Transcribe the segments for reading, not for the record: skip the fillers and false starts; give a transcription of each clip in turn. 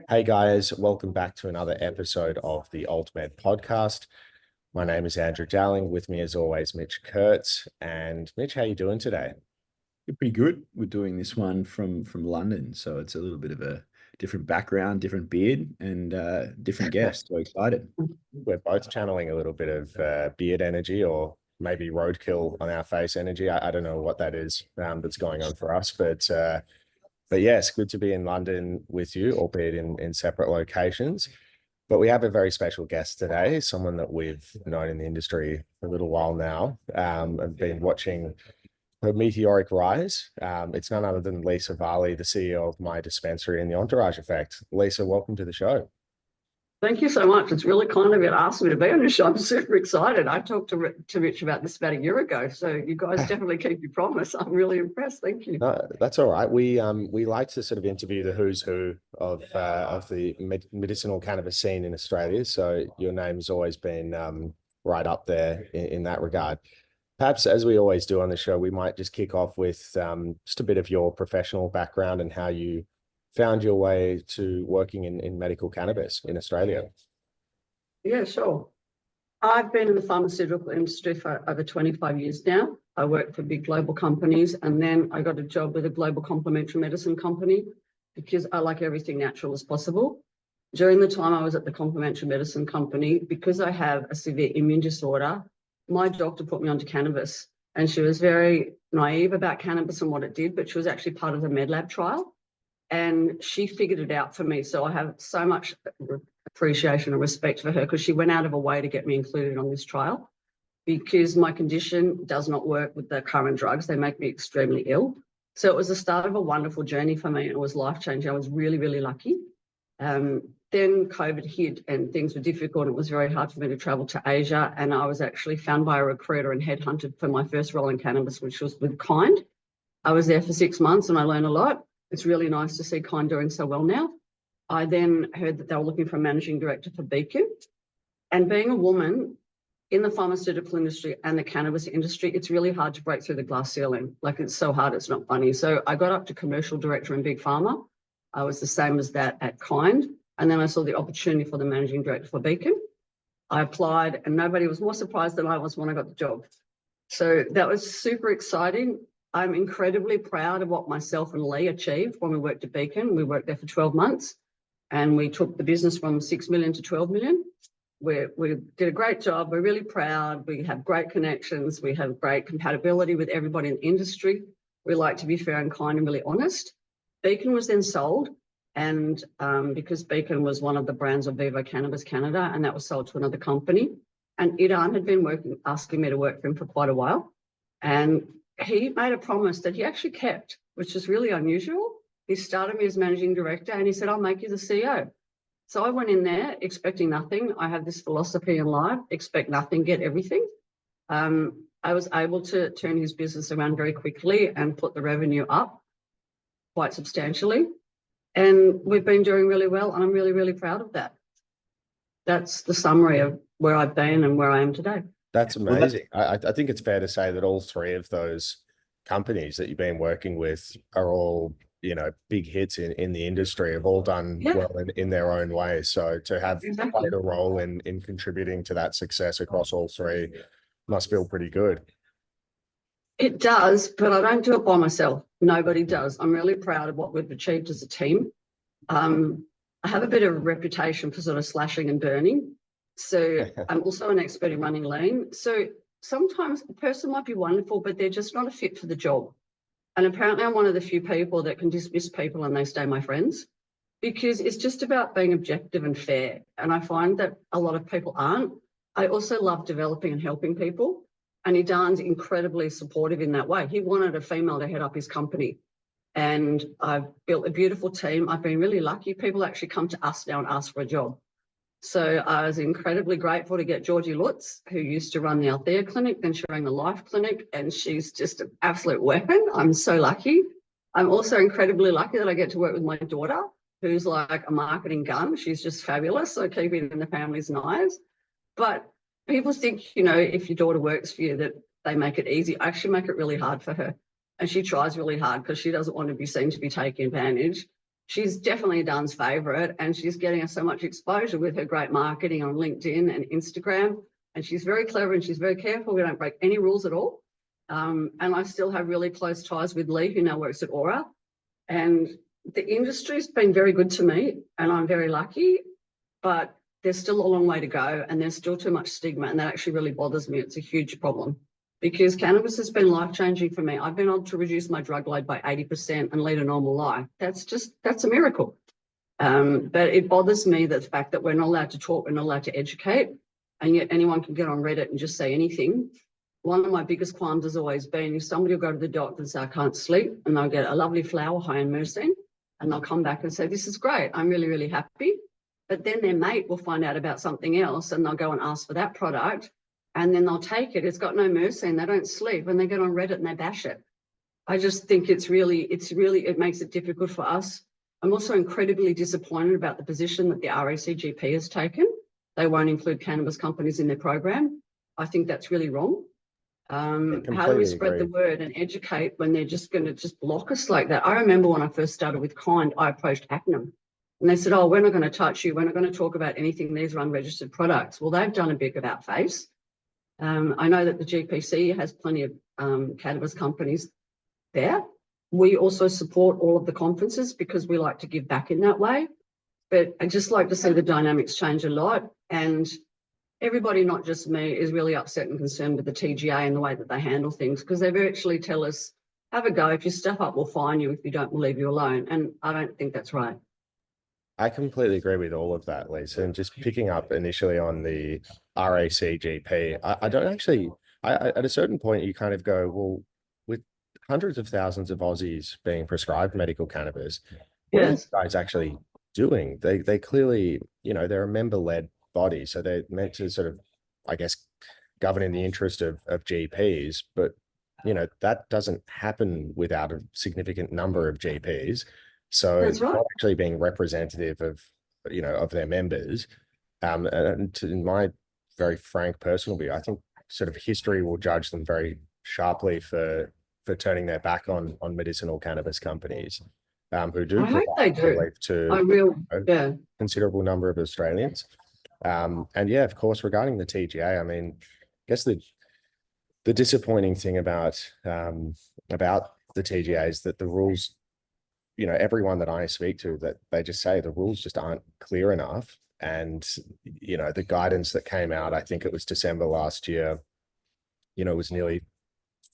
Hey guys, welcome back to another episode of the AltMed podcast. My name is Andrew Dowling. With me, as always, Mitch Kurtz. And Mitch, how you doing today? You're pretty good. We're doing this one from London, so it's a little bit of a different background, different beard, and different guest. So excited. We're both channeling a little bit of beard energy, or maybe roadkill on our face energy. I don't know what that is that's going on for us, but yes, good to be in London with you, albeit in separate locations. But we have a very special guest today, someone that we've known in the industry for a little while now. I've been watching her meteoric rise. It's none other than Lisa Varley, the CEO of my dispensary in the Entourage Effect. Lisa, welcome to the show. Thank you so much. It's really kind of you to ask me to be on your show. I'm super excited. I talked to Rich about this about a year ago, so you guys definitely keep your promise. I'm really impressed. Thank you. No, that's all right. We like to sort of interview the who's who of the medicinal cannabis scene in Australia. So your name's always been right up there in that regard. Perhaps, as we always do on the show, we might just kick off with just a bit of your professional background and how you found your way to working in medical cannabis in Australia. Yeah, sure. I've been in the pharmaceutical industry for over 25 years now. I worked for big global companies, and then I got a job with a global complementary medicine company because I like everything natural as possible. During the time I was at the complementary medicine company, because I have a severe immune disorder, my doctor put me onto cannabis, and she was very naive about cannabis and what it did, but she was actually part of the MedLab trial, and she figured it out for me. So I have so much appreciation and respect for her because she went out of her way to get me included on this trial because my condition does not work with the current drugs. They make me extremely ill. So it was the start of a wonderful journey for me, and it was life-changing. I was really, really lucky. Then COVID hit and things were difficult. It was very hard for me to travel to Asia, and I was actually found by a recruiter and headhunted for my first role in cannabis, which was with Kind. I was there for 6 months and I learned a lot. It's really nice to see Kind doing so well now. I then heard that they were looking for a managing director for Beacon. And being a woman in the pharmaceutical industry and the cannabis industry, it's really hard to break through the glass ceiling. Like, it's so hard, it's not funny. So I got up to commercial director in Big Pharma. I was the same as that at Kind. And then I saw the opportunity for the managing director for Beacon. I applied, and nobody was more surprised than I was when I got the job. So that was super exciting. I'm incredibly proud of what myself and Lee achieved when we worked at Beacon. We worked there for 12 months. And we took the business from 6 million to 12 million. We did a great job. We're really proud. We have great connections. We have great compatibility with everybody in the industry. We like to be fair and kind and really honest. Beacon was then sold. And because Beacon was one of the brands of Vivo Cannabis Canada, and that was sold to another company. And Idan had been asking me to work for him for quite a while. And he made a promise that he actually kept, which is really unusual. He started me as managing director and he said, I'll make you the CEO. So I went in there expecting nothing. I have this philosophy in life, expect nothing, get everything. I was able to turn his business around very quickly and put the revenue up quite substantially. And we've been doing really well, and I'm really, really proud of that. That's the summary of where I've been and where I am today. That's amazing. I think it's fair to say that all three of those companies that you've been working with are all, big hits in the industry, have all done well in their own way. So to have played a role in contributing to that success across all three must feel pretty good. It does, but I don't do it by myself. Nobody does. I'm really proud of what we've achieved as a team. I have a bit of a reputation for sort of slashing and burning. So I'm also an expert in running lean. So sometimes a person might be wonderful, but they're just not a fit for the job. And apparently I'm one of the few people that can dismiss people and they stay my friends, because it's just about being objective and fair. And I find that a lot of people aren't. I also love developing and helping people. And Idan's incredibly supportive in that way. He wanted a female to head up his company. And I've built a beautiful team. I've been really lucky. People actually come to us now and ask for a job. So I was incredibly grateful to get Georgie Lutz, who used to run the Althea Clinic, then she ran the Life Clinic, and she's just an absolute weapon. I'm so lucky. I'm also incredibly lucky that I get to work with my daughter, who's like a marketing gun. She's just fabulous, so keep it in the family's eyes. But people think, if your daughter works for you, that they make it easy. I actually make it really hard for her. And she tries really hard because she doesn't want to be seen to be taking advantage. she's definitely Dan's favorite, and she's getting us so much exposure with her great marketing on LinkedIn and Instagram. And she's very clever and she's very careful. We don't break any rules at all. And I still have really close ties with Lee, who now works at Aura. And the industry's been very good to me, and I'm very lucky, but there's still a long way to go, and there's still too much stigma, and that actually really bothers me. It's a huge problem because cannabis has been life-changing for me. I've been able to reduce my drug load by 80% and lead a normal life. That's a miracle. But it bothers me the fact that we're not allowed to talk, we're not allowed to educate, and yet anyone can get on Reddit and just say anything. One of my biggest qualms has always been if somebody will go to the doctor and say, I can't sleep, and they'll get a lovely flower high in myrcene, and they'll come back and say, this is great, I'm really, really happy. But then their mate will find out about something else and they'll go and ask for that product, and then they'll take it. It's got no myrcene, they don't sleep, and they get on Reddit and they bash it. I just think it makes it difficult for us. I'm also incredibly disappointed about the position that the RACGP has taken. They won't include cannabis companies in their program. I think that's really wrong. How do we spread the word and educate when they're just going to block us like that? I remember when I first started with Kind, I approached Acnum and they said, oh, we're not going to touch you. We're not going to talk about anything. These are unregistered products. Well, they've done a big about face. I know that the GPC has plenty of cannabis companies there. We also support all of the conferences because we like to give back in that way. But I just like to see the dynamics change a lot. And everybody, not just me, is really upset and concerned with the TGA and the way that they handle things, because they virtually tell us, have a go. If you stuff up, we'll fine you. If you don't, we'll leave you alone. And I don't think that's right. I completely agree with all of that, Lisa. And just picking up initially on the RACGP, I don't actually, at a certain point, you kind of go, well, with hundreds of thousands of Aussies being prescribed medical cannabis, what are these guys actually doing? They clearly, they're a member-led body, so they're meant to sort of, I guess, govern in the interest of GPs, but that doesn't happen without a significant number of GPs. So it's not actually being representative of their members. And in my very frank personal view, I think sort of history will judge them very sharply for turning their back on medicinal cannabis companies who do provide relief to a considerable number of Australians. And yeah, of course, regarding the TGA, I mean, I guess the disappointing thing about the TGA is that the rules, everyone that I speak to, that they just say the rules just aren't clear enough. And, the guidance that came out, I think it was December last year, was nearly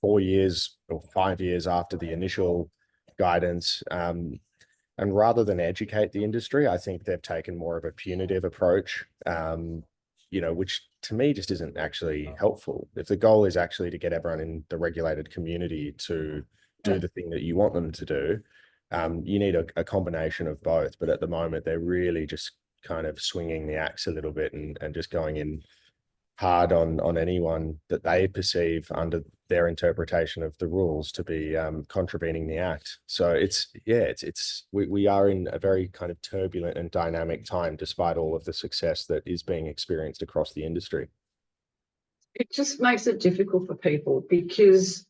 4 years or 5 years after the initial guidance. And rather than educate the industry, I think they've taken more of a punitive approach, which to me just isn't actually helpful. If the goal is actually to get everyone in the regulated community to do the thing that you want them to do, you need a combination of both. But at the moment, they're really just kind of swinging the axe a little bit and just going in hard on anyone that they perceive under their interpretation of the rules to be contravening the act. So we are in a very kind of turbulent and dynamic time, despite all of the success that is being experienced across the industry. It just makes it difficult for people because,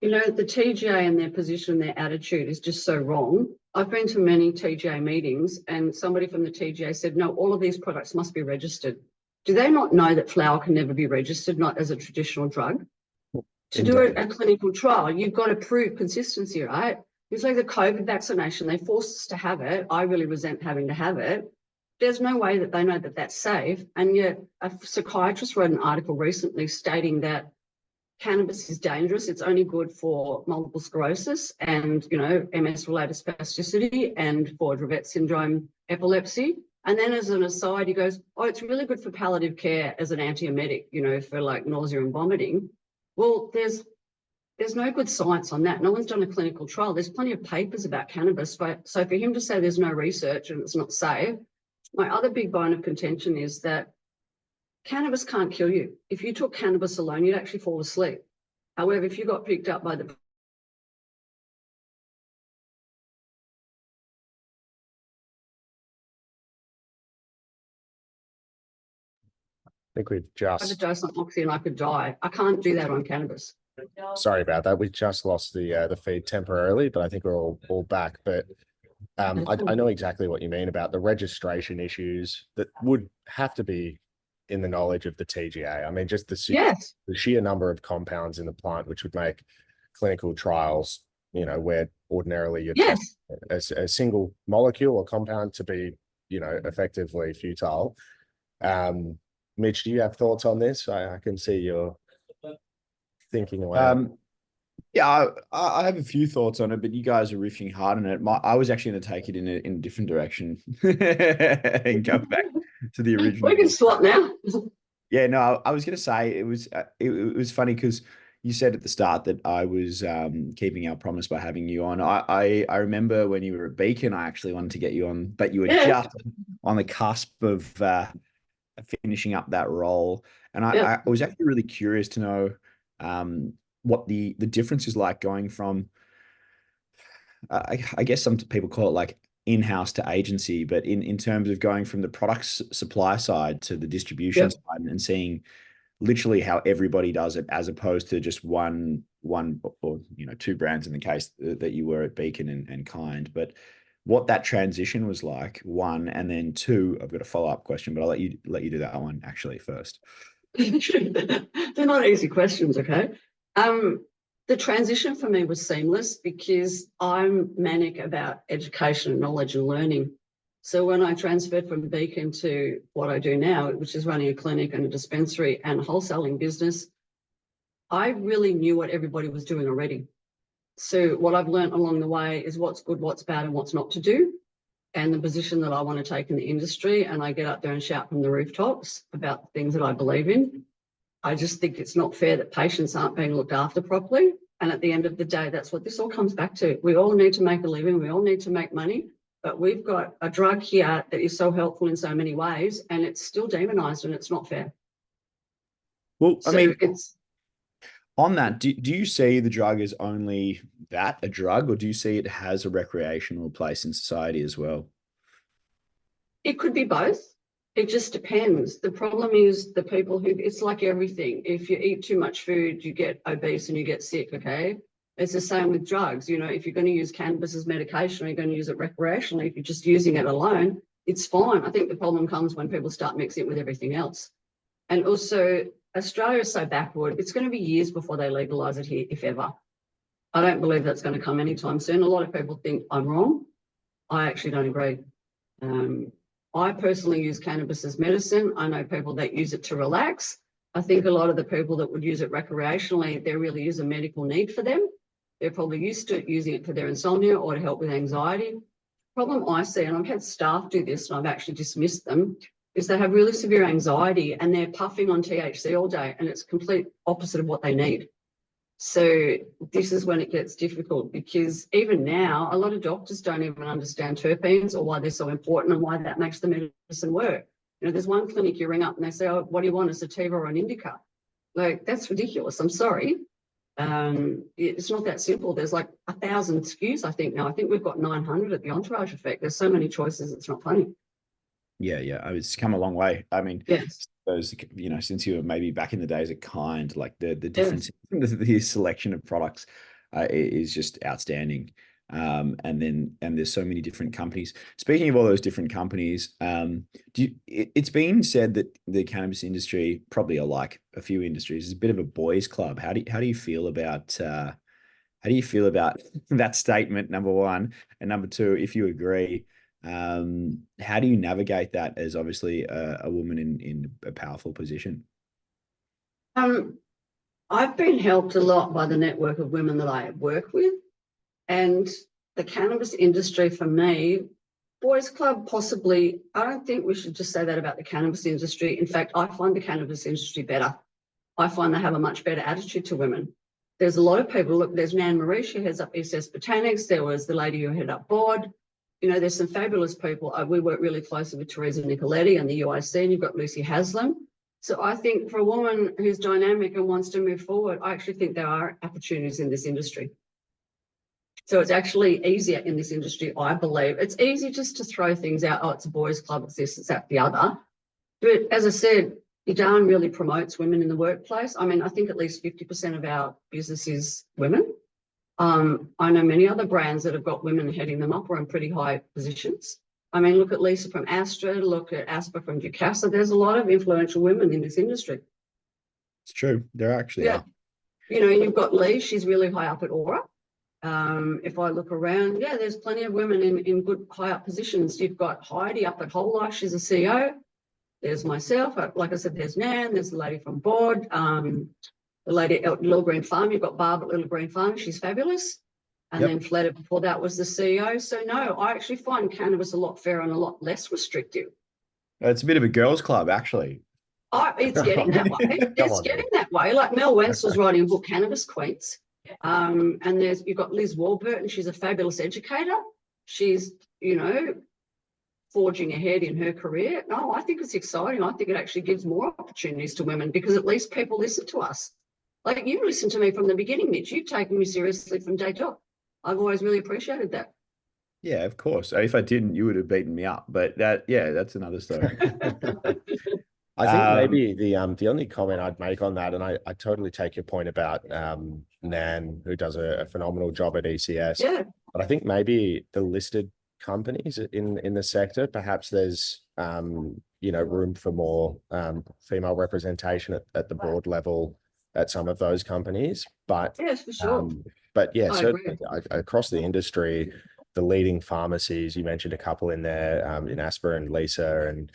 the TGA and their position, their attitude is just so wrong. I've been to many TGA meetings and somebody from the TGA said, no, all of these products must be registered. Do they not know that flower can never be registered, not as a traditional drug? To do a clinical trial, you've got to prove consistency, right? It's like the COVID vaccination. They forced us to have it. I really resent having to have it. There's no way that they know that that's safe. And yet a psychiatrist wrote an article recently stating that cannabis is dangerous. It's only good for multiple sclerosis and, MS-related spasticity and for Dravet syndrome epilepsy. And then as an aside, he goes, oh, it's really good for palliative care as an antiemetic, for like nausea and vomiting. Well, there's no good science on that. No one's done a clinical trial. There's plenty of papers about cannabis. So for him to say there's no research and it's not safe, my other big bone of contention is that cannabis can't kill you. If you took cannabis alone, you'd actually fall asleep. However, if you got picked up by the I think we've had a dose on oxy and I could die. I can't do that on cannabis. Sorry about that. We just lost the feed temporarily, but I think we're all back. But I know exactly what you mean about the registration issues that would have to be in the knowledge of the TGA. I mean, just Yes, the sheer number of compounds in the plant, which would make clinical trials, where ordinarily you're testing a single molecule or compound to be, effectively futile. Mitch, do you have thoughts on this? I can see you're thinking away. Yeah, I have a few thoughts on it, but you guys are riffing hard on it. I was actually going to take it in a different direction and go back to the original. we can swap now. Yeah, no, I was going to say it was funny because you said at the start that I was keeping our promise by having you on. I remember when you were at Beacon, I actually wanted to get you on, but you were just on the cusp of finishing up that role, and I was actually really curious to know what the difference is like going from, I guess some people call it like in-house to agency, but in terms of going from the product supply side to the distribution side and seeing literally how everybody does it, as opposed to just one or two brands in the case that you were at Beacon and Kind. But what that transition was like, one, and then two, I've got a follow-up question, but I'll let you do that one actually first. They're not easy questions, okay? The transition for me was seamless because I'm manic about education, knowledge and learning. So when I transferred from Beacon to what I do now, which is running a clinic and a dispensary and wholesaling business, I really knew what everybody was doing already. So what I've learned along the way is what's good, what's bad, and what's not to do, and the position that I want to take in the industry. And I get up there and shout from the rooftops about the things that I believe in. I just think it's not fair that patients aren't being looked after properly. And at the end of the day, that's what this all comes back to. We all need to make a living. We all need to make money. But we've got a drug here that is so helpful in so many ways, and it's still demonized, and it's not fair. Well, So I mean, it's on that, do you see the drug as only that, a drug, or do you see it has a recreational place in society as well? It could be both. It just depends. The problem is the people who, it's like everything. If you eat too much food, you get obese and you get sick, okay? It's the same with drugs. If you're going to use cannabis as medication, or you're going to use it recreationally, if you're just using it alone, it's fine. I think the problem comes when people start mixing it with everything else. And also, Australia is so backward, it's going to be years before they legalise it here, if ever. I don't believe that's going to come anytime soon. A lot of people think I'm wrong. I actually don't agree. I personally use cannabis as medicine. I know people that use it to relax. I think a lot of the people that would use it recreationally, there really is a medical need for them. They're probably used to using it for their insomnia or to help with anxiety. Problem I see, and I've had staff do this and I've actually dismissed them, is they have really severe anxiety and they're puffing on THC all day, and it's complete opposite of what they need. So this is when it gets difficult, because even now, a lot of doctors don't even understand terpenes or why they're so important and why that makes the medicine work. There's one clinic you ring up and they say, oh, what do you want, a sativa or an indica? Like, that's ridiculous. I'm sorry. It's not that simple. There's like 1,000 SKUs, I think now. I think we've got 900 at the Entourage Effect. There's so many choices, it's not funny. Yeah. It's come a long way. I mean, yes. Those, since you were maybe back in the days at Kind, like the difference in the selection of products is just outstanding. And there's so many different companies. Speaking of all those different companies, it's been said that the cannabis industry, probably like a few industries, is a bit of a boys' club. How do you feel about that statement, number one? And number two, if you agree, how do you navigate that as obviously a woman in a powerful position? I've been helped a lot by the network of women that I work with, and the cannabis industry for me, boys club possibly. I don't think we should just say that about the cannabis industry. In fact, I find the cannabis industry better. I find they have a much better attitude to women. There's a lot of people, look, there's Nan Marie, she heads up ECS Botanics. There was the lady who headed up board. There's some fabulous people. We work really closely with Teresa Nicoletti and the UIC, and you've got Lucy Haslam. So I think for a woman who's dynamic and wants to move forward, I actually think there are opportunities in this industry. So it's actually easier in this industry, I believe. It's easy just to throw things out. Oh, it's a boys' club, it's this, it's that, the other. But as I said, Idan really promotes women in the workplace. I mean, I think at least 50% of our business is women. I know many other brands that have got women heading them up or in pretty high positions. I mean, look at Lisa from Astra, look at Asper from Ducasa. There's a lot of influential women in this industry. It's true. There actually are. You know, you've got Lee, she's really high up at Aura. If I look around, yeah, there's plenty of women in good high up positions. You've got Heidi up at Whole Life, she's a CEO. There's myself, like I said, there's Nan, there's the lady from Board, the lady at Little Green Farm. You've got Barb at Little Green Farm, she's fabulous. And then Fleta before that was the CEO. So no, I actually find cannabis a lot fairer and a lot less restrictive. It's a bit of a girls' club, actually. Oh, it's getting that way. It's getting that way. Like Mel Wentz was writing a book, Cannabis Queens. And you've got Liz Warburton. She's a fabulous educator. She's, you know, forging ahead in her career. No, I think it's exciting. I think it actually gives more opportunities to women because at least people listen to us. Like you listened to me from the beginning, Mitch. You've taken me seriously from day dot. I've always really appreciated that. Yeah, of course. If I didn't, you would have beaten me up. But that's another story. I think maybe the only comment I'd make on that, and I totally take your point about Nan, who does a phenomenal job at ECS. Yeah. But I think maybe the listed companies in the sector, perhaps there's you know, room for more female representation at the board level at some of those companies. But yes, for sure. But yeah, I certainly across the industry, the leading pharmacies, you mentioned a couple in there, in Asper and Lisa, and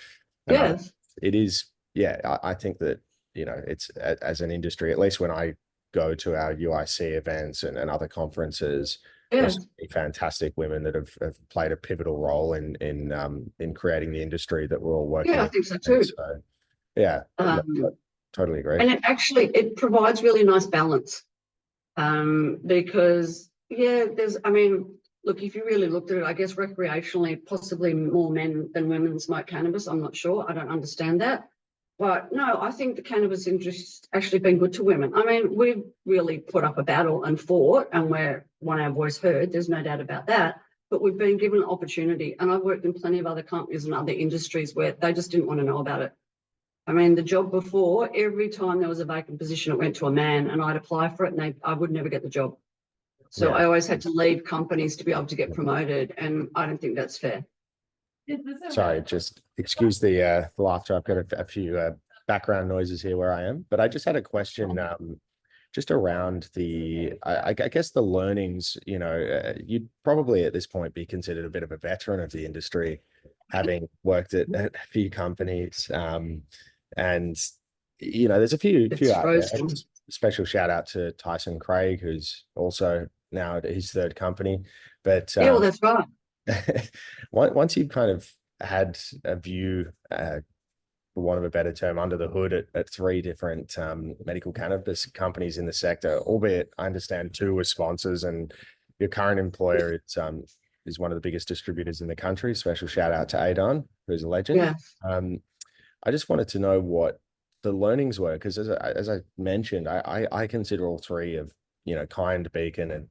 yes, it is. Yeah, I think that, you know, it's as an industry, at least when I go to our UIC events and other conferences, there's fantastic women that have played a pivotal role in creating the industry that we're all working in. I think so too. So, yeah, totally agree. And it provides really nice balance. Because I mean, look, if you really looked at it, I guess recreationally, possibly more men than women smoke cannabis. I'm not sure. I don't understand that. But no, I think the cannabis industry's actually been good to women. I mean, we've really put up a battle and fought, and we're want our voice heard. There's no doubt about that. But we've been given an opportunity. And I've worked in plenty of other companies and other industries where they just didn't want to know about it. I mean, the job before, every time there was a vacant position, it went to a man, and I'd apply for it, and I would never get the job. So I always had to leave companies to be able to get promoted, and I don't think that's fair. Sorry, just excuse the laughter. I've got a few background noises here where I am, but I just had a question just around I guess the learnings. You know, you'd probably at this point be considered a bit of a veteran of the industry, having worked at a few companies. And, you know, there's a few out there. Special shout out to Tyson Craig, who's also now at his third company. But well, that's right. Once you've kind of had a view, for want of a better term, under the hood at three different medical cannabis companies in the sector, albeit I understand two were sponsors, and your current employer is one of the biggest distributors in the country. Special shout out to Adon, who's a legend. Yeah. I just wanted to know what the learnings were, because as I mentioned, I consider all three of, you know, Kind, Beacon, and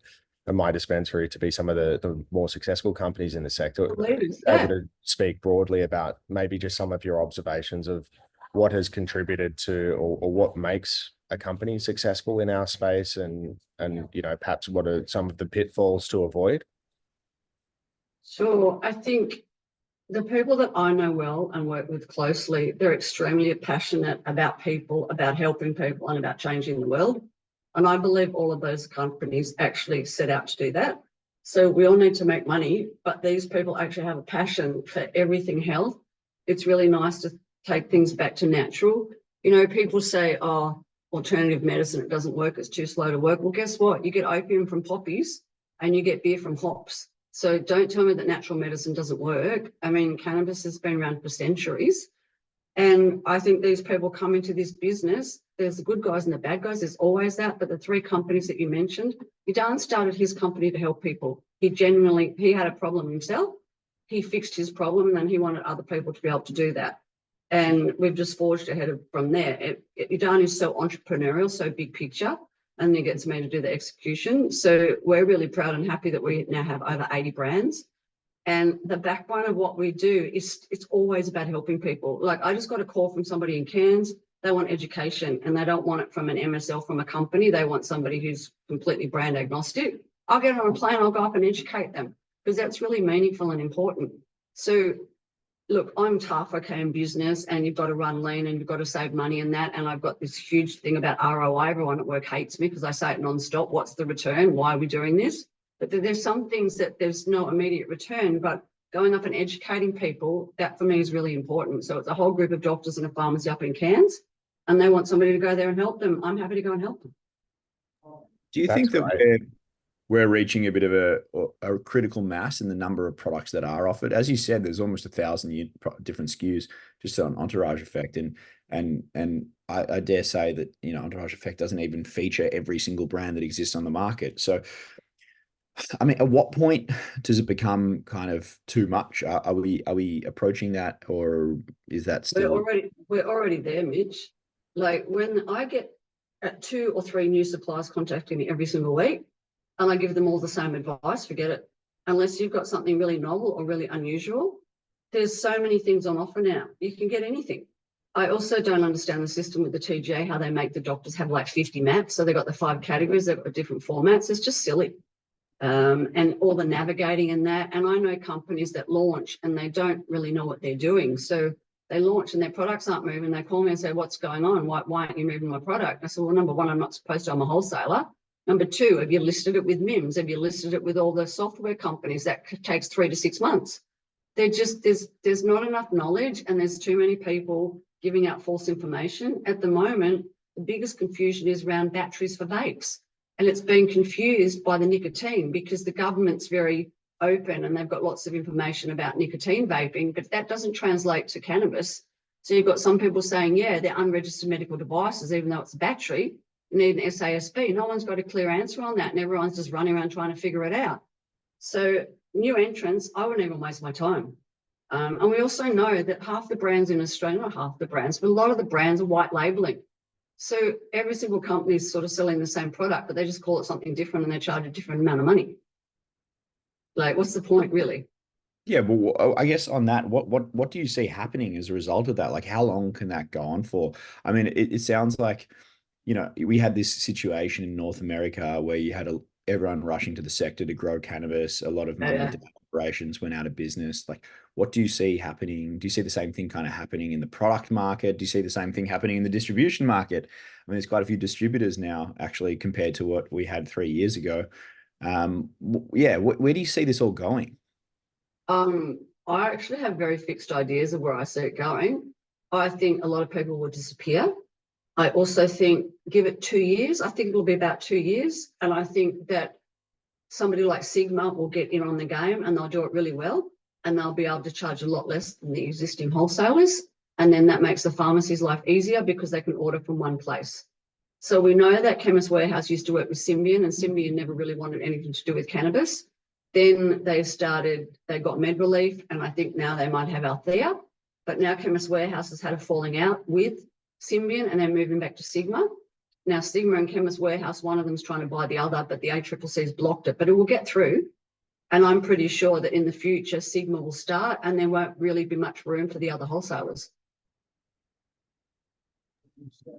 my dispensary to be some of the more successful companies in the sector. Able to speak broadly about maybe just some of your observations of what has contributed to or what makes a company successful in our space, and you know, perhaps what are some of the pitfalls to avoid? Sure. I think the people that I know well and work with closely, they're extremely passionate about people, about helping people, and about changing the world. And I believe all of those companies actually set out to do that. So we all need to make money, but these people actually have a passion for everything health. It's really nice to take things back to natural. You know, people say, oh, alternative medicine, it doesn't work, it's too slow to work. Well, guess what? You get opium from poppies and you get beer from hops. So don't tell me that natural medicine doesn't work. I mean, cannabis has been around for centuries. And I think these people come into this business, there's the good guys and the bad guys, there's always that. But the three companies that you mentioned, Idan started his company to help people. He had a problem himself. He fixed his problem, and then he wanted other people to be able to do that. And we've just forged ahead from there. Idan is so entrepreneurial, so big picture, and he gets me to do the execution. So we're really proud and happy that we now have over 80 brands. And the backbone of what we do is it's always about helping people. Like I just got a call from somebody in Cairns. They want education, and they don't want it from an MSL from a company. They want somebody who's completely brand agnostic. I'll get on a plane, I'll go up and educate them because that's really meaningful and important. So look, I'm tough, okay, in business, and you've got to run lean and you've got to save money in that. And I've got this huge thing about ROI. Everyone at work hates me because I say it nonstop. What's the return? Why are we doing this? But there's some things that there's no immediate return, but going up and educating people, that for me is really important. So it's a whole group of doctors in a pharmacy up in Cairns, and they want somebody to go there and help them. I'm happy to go and help them. Do you think that we're reaching a bit of a critical mass in the number of products that are offered? As you said, there's almost 1,000 different SKUs just on Entourage Effect, and I dare say that Entourage Effect doesn't even feature every single brand that exists on the market. So, I mean, at what point does it become kind of too much? Are we approaching that, or is that still? We're already there, Mitch. Like when I get 2 or 3 new suppliers contacting me every single week, and I give them all the same advice, forget it. Unless you've got something really novel or really unusual, there's so many things on offer now. You can get anything. I also don't understand the system with the TGA, how they make the doctors have like 50 maps. So they've got the 5 categories, they've got different formats. It's just silly. And all the navigating and that. And I know companies that launch and they don't really know what they're doing. So they launch and their products aren't moving. They call me and say, what's going on? Why aren't you moving my product? I said, well, number one, I'm not supposed to, I'm a wholesaler. Number 2, have you listed it with MIMS? Have you listed it with all the software companies? That takes 3 to 6 months. There's not enough knowledge, and there's too many people giving out false information. At the moment, the biggest confusion is around batteries for vapes. And it's being confused by the nicotine because the government's very open and they've got lots of information about nicotine vaping, but that doesn't translate to cannabis. So you've got some people saying, yeah, they're unregistered medical devices, even though it's a battery. You need an SASB. No one's got a clear answer on that, and everyone's just running around trying to figure it out. So new entrants, I wouldn't even waste my time. And we also know that half the brands in Australia, not half the brands, but a lot of the brands are white labeling. So every single company is sort of selling the same product, but they just call it something different and they charge a different amount of money. Like, what's the point, really? Yeah, well, I guess on that, what do you see happening as a result of that? Like, how long can that go on for? I mean, it sounds like, we had this situation in North America where you had everyone rushing to the sector to grow cannabis. A lot of money operations went out of business. Like, what do you see happening? Do you see the same thing kind of happening in the product market? Do you see the same thing happening in the distribution market? I mean, there's quite a few distributors now, actually, compared to what we had 3 years ago. Yeah, where do you see this all going? I actually have very fixed ideas of where I see it going. I think a lot of people will disappear. I also think give it 2 years. I think it'll be about 2 years. And I think that somebody like Sigma will get in on the game and they'll do it really well. And they'll be able to charge a lot less than the existing wholesalers. And then that makes the pharmacy's life easier because they can order from one place. So we know that Chemist Warehouse used to work with Symbion, and Symbion never really wanted anything to do with cannabis. Then they got Med Relief, and I think now they might have Althea. But now Chemist Warehouse has had a falling out with Symbion and they're moving back to Sigma. Now Sigma and Chemist Warehouse, one of them's trying to buy the other, but the ACCC's blocked it, but it will get through. And I'm pretty sure that in the future, Sigma will start and there won't really be much room for the other wholesalers.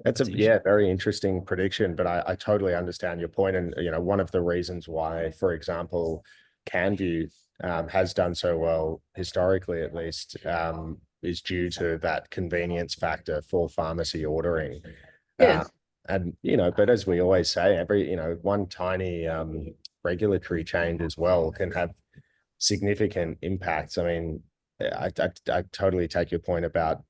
That's a very interesting prediction, but I totally understand your point. And one of the reasons why, for example, CanView has done so well historically, at least, is due to that convenience factor for pharmacy ordering. Yes. But as we always say, one tiny regulatory change as well can have significant impacts. I mean, I totally take your point about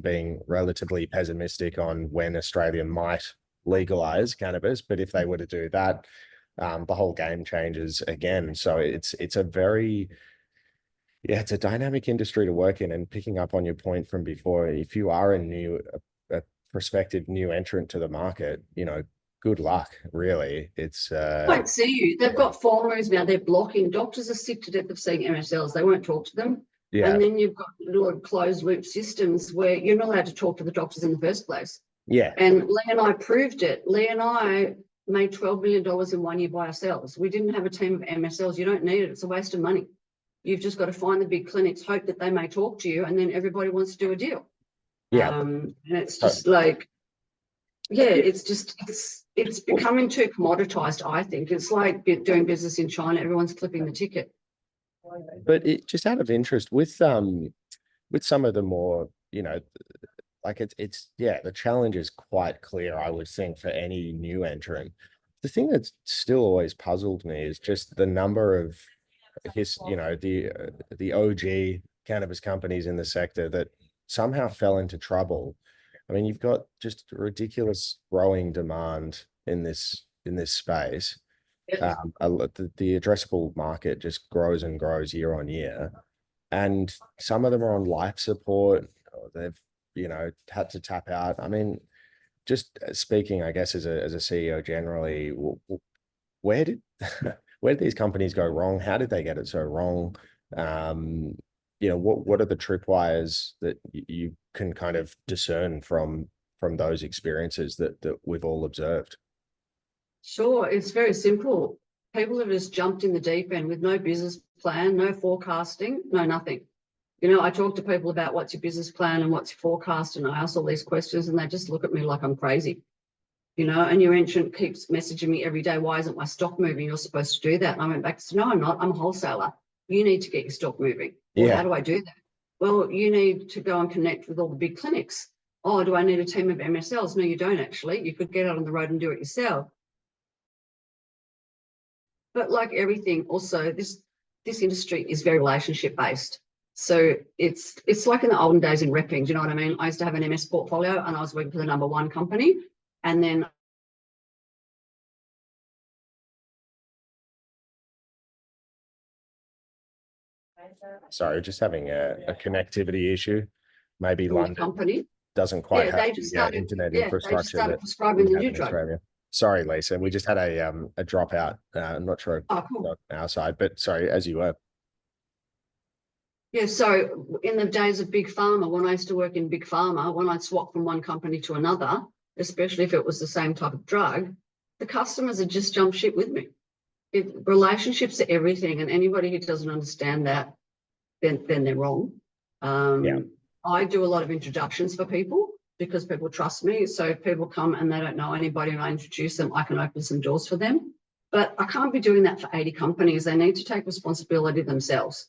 being relatively pessimistic on when Australia might legalize cannabis, but if they were to do that, the whole game changes again. So it's a very it's a dynamic industry to work in. And picking up on your point from before, if you are a prospective new entrant to the market, good luck, really. It's I won't see you. They've got formularies now. They're blocking. Doctors are sick to death of seeing MSLs. They won't talk to them. Yeah. And then you've got little closed loop systems where you're not allowed to talk to the doctors in the first place. Yeah. And Lee and I proved it. Lee and I made $12 million in 1 year by ourselves. We didn't have a team of MSLs. You don't need it. It's a waste of money. You've just got to find the big clinics, hope that they may talk to you, and then everybody wants to do a deal. Yeah. And it's just like, Yeah, it's just it's becoming too commoditized, I think. It's like doing business in China, everyone's clipping the ticket. But it just out of interest with some of the more, like it's yeah, the challenge is quite clear, I would think, for any new entrant. The thing that's still always puzzled me is just the number of the OG cannabis companies in the sector that somehow fell into trouble. I mean, you've got just ridiculous growing demand in this space. Yeah. The addressable market just grows and grows year on year, and some of them are on life support, or they've had to tap out. I mean, just speaking, I guess, as a CEO generally, where did where did these companies go wrong? How did they get it so wrong? What are the tripwires that you can kind of discern from those experiences that we've all observed? Sure, it's very simple. People have just jumped in the deep end with no business plan, no forecasting, no nothing. I talk to people about what's your business plan and what's your forecast, and I ask all these questions, and they just look at me like I'm crazy. And your entrant keeps messaging me every day, why isn't my stock moving? You're supposed to do that. And I went back and said, no, I'm not. I'm a wholesaler. You need to get your stock moving. Well, Yeah. how do I do that? Well, you need to go and connect with all the big clinics. Oh, do I need a team of MSLs? No, you don't actually. You could get out on the road and do it yourself. But like everything, also, this industry is very relationship based. So it's like in the olden days in repping, do you know what I mean? I used to have an MS portfolio and I was working for the #1 company. And then Sorry, just having a connectivity issue. Maybe from the London company, doesn't quite have they the just started, internet they just infrastructure started that prescribing we the have new in drug. Australia. Sorry, Lisa, we just had a dropout. I'm not sure Oh, cool. on our side, but sorry, as you were. Yeah, so in the days of Big Pharma, when I used to work in Big Pharma, when I'd swap from one company to another, especially if it was the same type of drug, the customers had just jumped ship with me. Relationships are everything, and anybody who doesn't understand that, then they're wrong. Yeah. I do a lot of introductions for people because people trust me. So if people come and they don't know anybody and I introduce them, I can open some doors for them. But I can't be doing that for 80 companies. They need to take responsibility themselves.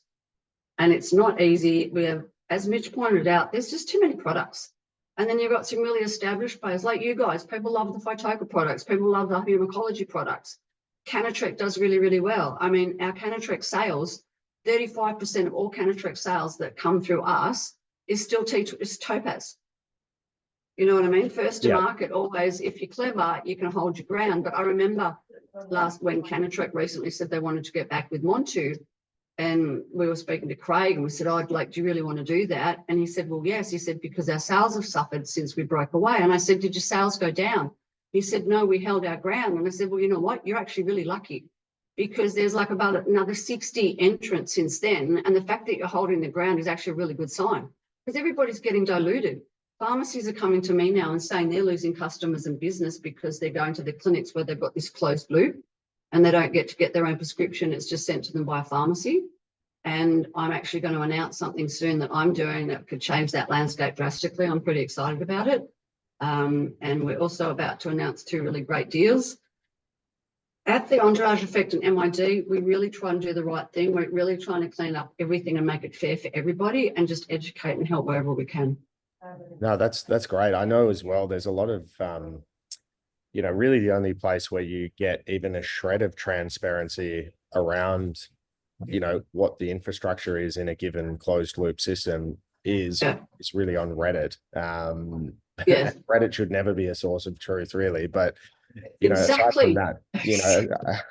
And it's not easy. We have, as Mitch pointed out, there's just too many products. And then you've got some really established players like you guys. People love the Phytoka products. People love the Humacology products. Canatrek does really, really well. I mean, our Canatrek sales, 35% of all Canatrek sales that come through us is still is Topaz. You know what I mean? First to market, always, if you're clever, you can hold your ground. But I remember when Canatrek recently said they wanted to get back with Montu, and we were speaking to Craig and we said, oh, do you really want to do that? And he said, well, yes. He said, because our sales have suffered since we broke away. And I said, did your sales go down? He said, no, we held our ground. And I said, well, you know what? You're actually really lucky because there's like about another 60 entrants since then. And the fact that you're holding the ground is actually a really good sign because everybody's getting diluted. Pharmacies are coming to me now and saying they're losing customers and business because they're going to the clinics where they've got this closed loop and they don't get to get their own prescription. It's just sent to them by a pharmacy. And I'm actually going to announce something soon that I'm doing that could change that landscape drastically. I'm pretty excited about it. And we're also about to announce 2 really great deals. At the Entourage Effect and MID, we really try and do the right thing. We're really trying to clean up everything and make it fair for everybody and just educate and help wherever we can. No, that's great. I know as well, there's a lot of, really the only place where you get even a shred of transparency around, what the infrastructure is in a given closed loop system is really on Reddit. Yes. Reddit should never be a source of truth, really. But, exactly.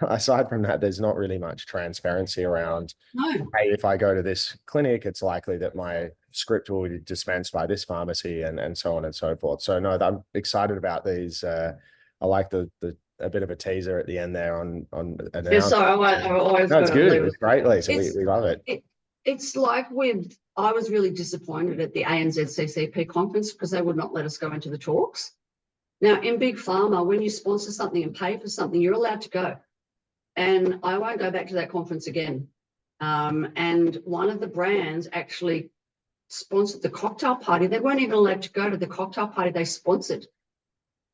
aside from that, there's not really much transparency around, no. Hey, if I go to this clinic, it's likely that my script will be dispensed by this pharmacy and so on and so forth. So no, I'm excited about these. I like the a bit of a teaser at the end there on Yeah, so I always no, it's good. It's great, Lisa. We love it. It's like I was really disappointed at the ANZCCP conference because they would not let us go into the talks. Now, in Big Pharma, when you sponsor something and pay for something, you're allowed to go. And I won't go back to that conference again. And one of the brands actually sponsored the cocktail party. They weren't even allowed to go to the cocktail party they sponsored.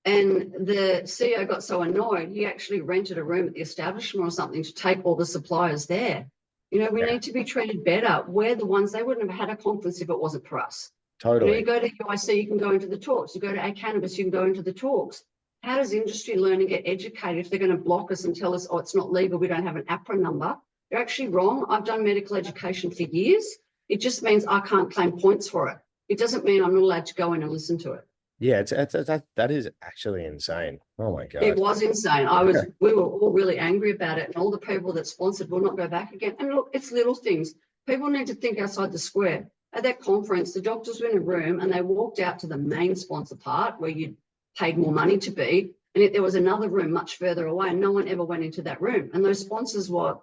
And the CEO got so annoyed, he actually rented a room at the establishment or something to take all the suppliers there. You know, we need to be treated better. We're the ones, they wouldn't have had a conference if it wasn't for us. Totally. You know, you go to UIC, you can go into the talks. You go to Cannabis, you can go into the talks. How does industry learn and get educated if they're going to block us and tell us, oh, it's not legal, we don't have an APRA number? You're actually wrong. I've done medical education for years. It just means I can't claim points for it. It doesn't mean I'm not allowed to go in and listen to it. Yeah, that is actually insane. Oh my God. It was insane. We were all really angry about it, and all the people that sponsored will not go back again. And look, it's little things. People need to think outside the square. At that conference, the doctors were in a room and they walked out to the main sponsor part where you paid more money to be. And yet there was another room much further away and no one ever went into that room. And those sponsors were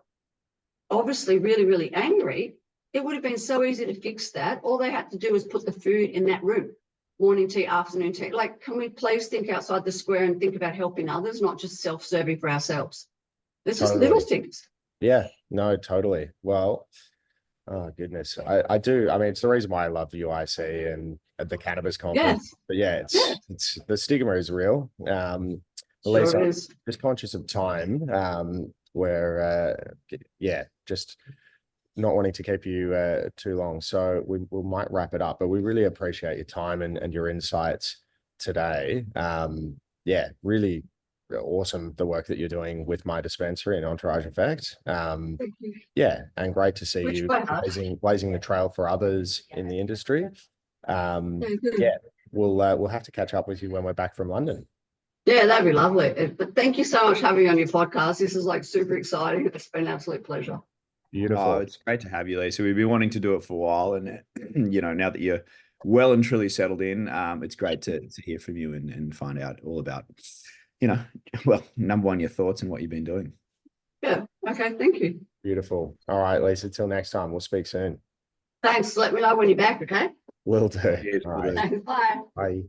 obviously really, really angry. It would have been so easy to fix that. All they had to do was put the food in that room. Morning tea, afternoon tea. Like, can we please think outside the square and think about helping others, not just self-serving for ourselves? It's just little things. Yeah, no, totally. Well, oh goodness. I do. I mean, it's the reason why I love UIC and at the cannabis conference. Yes. But yeah, it's the stigma is real. Lisa, Sure is. just conscious of time. Where just not wanting to keep you too long. So we might wrap it up, but we really appreciate your time and your insights today. Really awesome the work that you're doing with my dispensary and Entourage Effect. Thank you. Yeah, and great to see you blazing the trail for others in the industry. We'll have to catch up with you when we're back from London. Yeah, that'd be lovely. But thank you so much for having me on your podcast. This is like super exciting. It's been an absolute pleasure. Beautiful. Oh, it's great to have you, Lisa. We've been wanting to do it for a while, and you know, now that you're well and truly settled in, it's great to hear from you and find out all about, you know, well, number one, your thoughts and what you've been doing. Yeah. Okay. Thank you. Beautiful. All right, Lisa, till next time. We'll speak soon. Thanks. Let me know when you're back. Okay. Will do. Cheers. All right. Thanks. Bye. Bye.